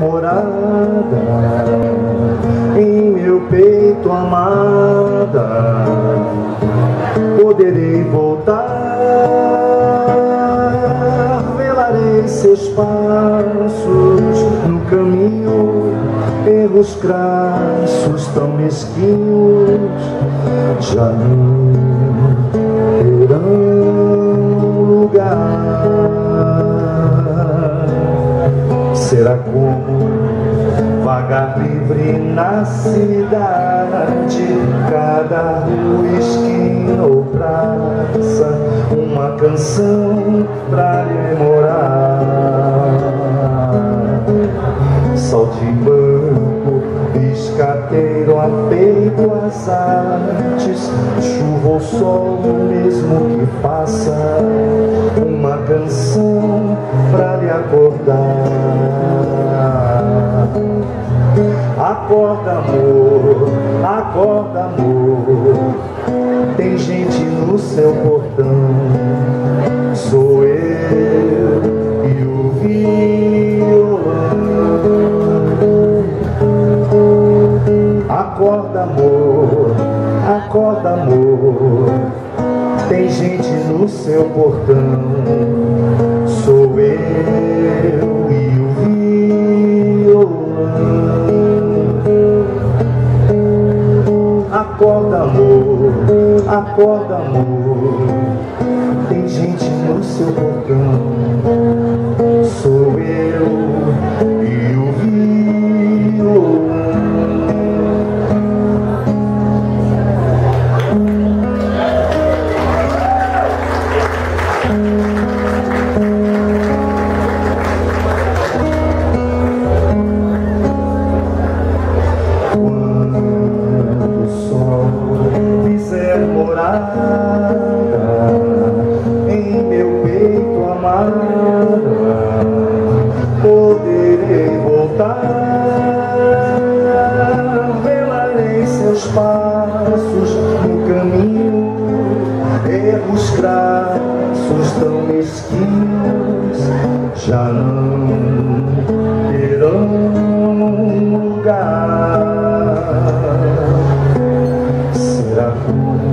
morada em meu peito, amada. Poderei voltar, velarei seus passos no caminho, erros crassos tão mesquinhos já não terão lugar. Será como vagar livre na cidade, cada rua, esquina ou praça, uma canção pra memorar. Saltimbanco, escateiro, apeito às artes, chuva ou sol, mesmo que faça, uma canção pra lhe acordar. Acorda, amor, acorda, amor, tem gente no seu portão. Sou eu e o violão. Acorda, amor, acorda, amor, tem gente no seu portão. Sou eu e o violão. Acorda, amor, acorda, amor, tem gente no seu portão. Sou eu e o violão. Em meu peito, amada, poderei voltar, velarei seus passos no caminho, erros crassos tão mesquinhos já não terão lugar. Será como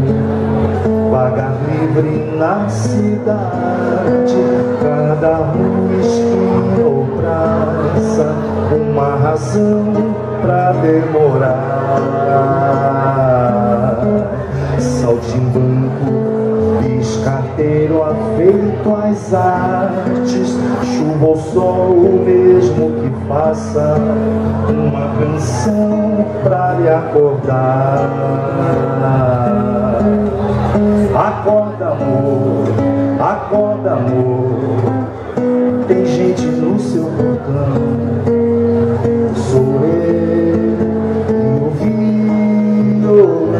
vagar livre na cidade, cada rua, esquina ou praça, uma razão pra demorar. Saltimbanco, escateiro, afeito às artes, chuva ou sol, mesmo que faça, uma canção pra lhe acordar. Acorda, amor, acorda, amor, tem gente no seu portão. Sou eu e o violão.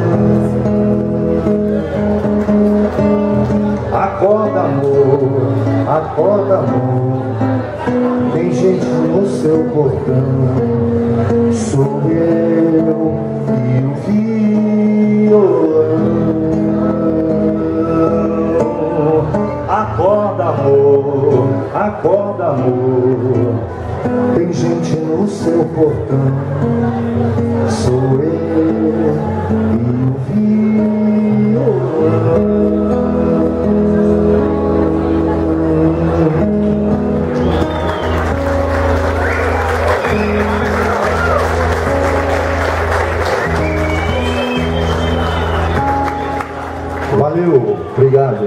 Acorda, amor, acorda, amor, tem gente no seu portão. Sou eu e o violão. Acorda, amor, acorda, amor, tem gente no seu portão. Sou eu e o violão. Valeu, obrigado.